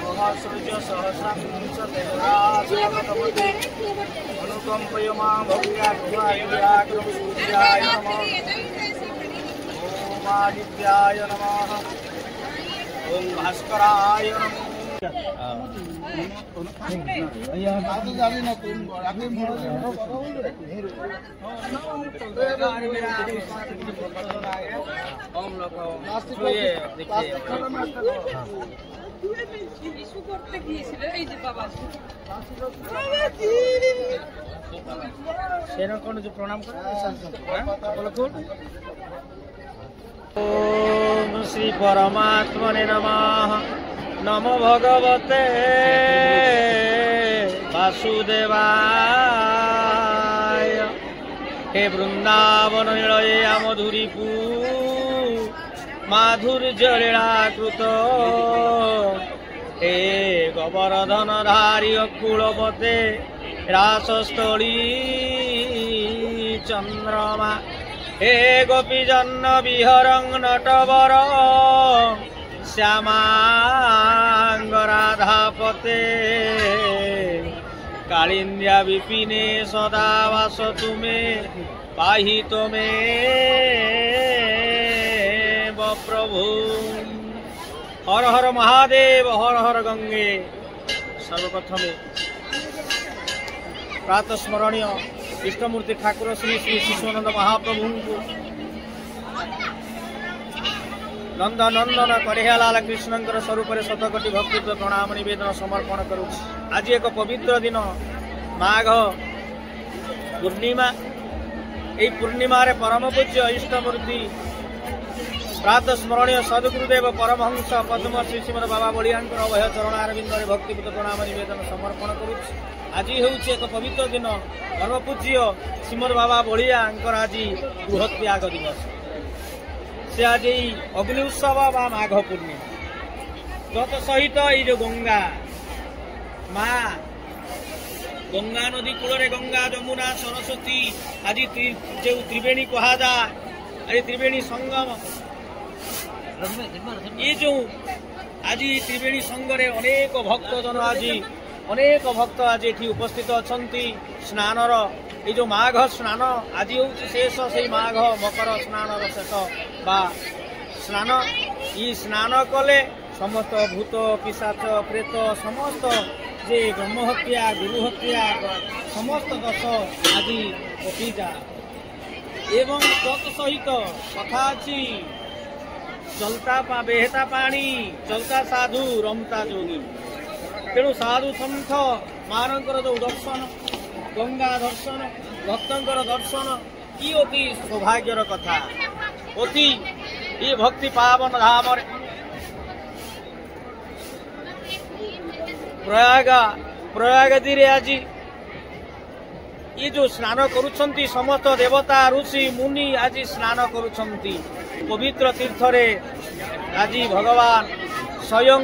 सहस्रज सहस्रांशदेवराजगतपते अनुकंपय मां भव्याग्रम सूर्याय नमः ओम आदित्याय नमः ओम भास्कराय नमः। प्रणाम ओम श्री परमात्मने नमः। नमो भगवते वासुदेवाय। हे वृंदावन निलये मधुरीपू माधुर्य लीलाकृत। हे गोवर्धन धारी कुलपते रासस्थली चंद्रमा। हे गोपीजन विहरं नटवर श्यामांग राधापते। कालिंद्या विपिने सदा वास तुमे पाहि तमे प्रभु। हर हर महादेव हर हर गंगे। सर्वप्रथमे प्रातः स्मरणीय इष्टमूर्ति ठाकुर श्री श्री शिशुनंद महाप्रभु नंद नंदन कन्हैयालाल कृष्णंकर स्वरूप शतकोटि भक्ति प्रणाम निवेदन समर्पण करुछि। आज एक पवित्र दिन माघ पूर्णिमा। यही पूर्णिमा परम पूज्य इष्टमूर्ति प्रातः स्मरणीय सद्गुरुदेव परमहंस पद्म श्री श्रीमद बाबा बलियांकर अभय चरणारविंद भक्तिपूत प्रणाम निवेदन समर्पण करुछि। आज होउछि एक पवित्र दिन परम पूज्य श्रीमद बाबा बलियांकर आज बृहत् त्याग दिवस। से आज अग्नि उत्सव बा माघ पूर्णिमा तत् सहित ये जो गंगा माँ गंगा नदी कूल गंगा जमुना सरस्वती आज जो त्रिवेणी कहा जाए आज त्रिवेणी संगम ये जो आज त्रिवेणी संगरे अनेक भक्तजन अनेक भक्त आज ये उपस्थित अच्छा स्नानर ये जो माघ स्नान आज हूँ शेष से माघ मकर स्नान शेष बा स्नान। ये स्नान कले समस्त भूत पिशाच प्रेत समस्त जे ब्रह्महत्या गुरुहत्या समस्त दश आज कटी जाए। एवं तत्सहित कथा अच्छी चलता बेहता पानी चलता साधु रमता जोगी। तेणु साधु सन्थ मानकर जो दर्शन गंगा दर्शन भक्तंकर दर्शन ये अति सौभाग्यर कथा। अति ये भक्ति पावन धाम प्रयागदी आज ये जो स्नान करुछंती समस्त देवता ऋषि मुनि आज स्नान करुछंती पवित्र तीर्थरे। आज भगवान स्वयं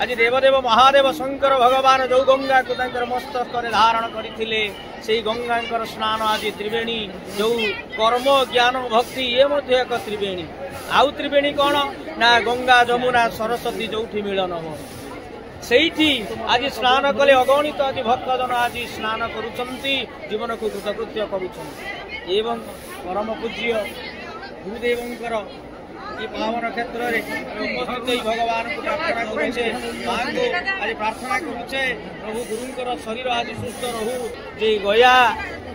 आज देवदेव महादेव शंकर भगवान जो गंगा को मस्तक धारण करते से गंगा स्नान आज त्रिवेणी जो कर्म ज्ञान भक्ति ये एक त्रिवेणी। आउ त्रिवेणी कौन ना गंगा जमुना सरस्वती जो मिलन हो सेठी आज स्नान कले अगणित आज भक्तजन आज स्नान करुछंती जीवन को कृतकृत्य करुछंती। एवं परम पूज्य गुरुदेवंकर ये पावन क्षेत्र में उपस्थित भगवान को प्रार्थना करुचे माँ को आज प्रार्थना करुचे प्रभु गुरुंकर शरीर आज सुस्थ रहू। जे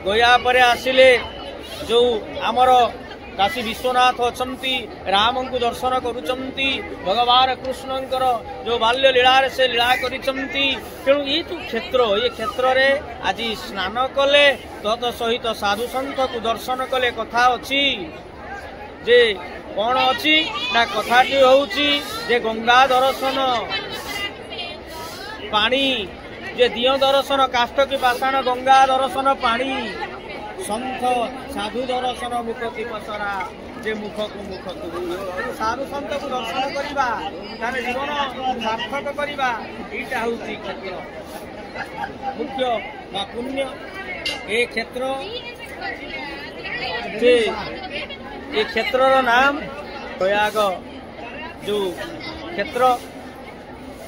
गया पर आसिले जो आमर काशी विश्वनाथ अच्छी राम को दर्शन करुचंती भगवान कृष्णंकर जो बाल्य लीला से लीला करिचंती। तेणु ये जो क्षेत्र ये क्षेत्र रे आज स्नान कले तत् सहित साधु सन्थ को दर्शन कले कथा अच्छी जे कौन अच्छी ना कथाटी होउची जे गंगा दर्शन पानी जे दियो दर्शन काष्ठ की पाषाण गंगा दर्शन पानी सन्थ साधु दर्शन मुख की पसरा जे मुख को मुख साधु सन्थ को दर्शन करवा जीवन सार्थक करवा यहाँ हूँ क्षेत्र मुख्य बा पुण्य ए क्षेत्र ये क्षेत्र नाम प्रयाग जो क्षेत्र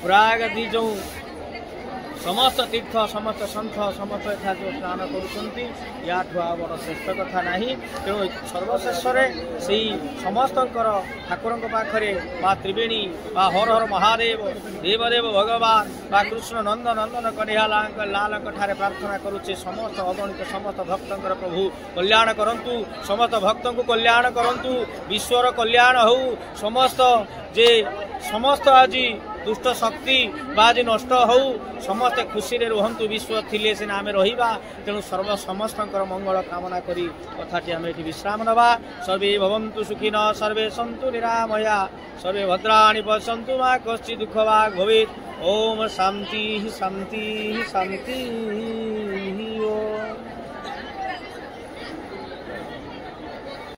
प्रयागराज जो समस्त तीर्थ समस्त सन्थ समस्त एठा जो स्नान करुँच या बड़ श्रेष्ठ कथा ना तेणु सर्वशेष से समस्त ठाकुर पाखे माँ त्रिवेणी बा हर हर महादेव देवदेव भगवान बा कृष्ण नंद नंदन कन्हैया लाल प्रार्थना करुचे समस्त अगणित समस्त भक्त प्रभु कल्याण करंतु समस्त भक्त को कल्याण करंतु विश्वर कल्याण हो समस्त जे समस्त आज दुष्ट शक्ति आज नष्ट हो समस्त खुशी रे रुहंतु विश्व थिले सिना आमे रहिबा तेणु सर्व समस्त मंगल कामना करी कथाटी आमे एठी विश्राम नबा सर्वे भवन्तु सुखिन सर्वे सन्तु निरामया सर्वे भद्राणि पश्यन्तु मा कश्चित् दुःखभाग् भवेत् ओम शान्ति शान्ति शान्ति।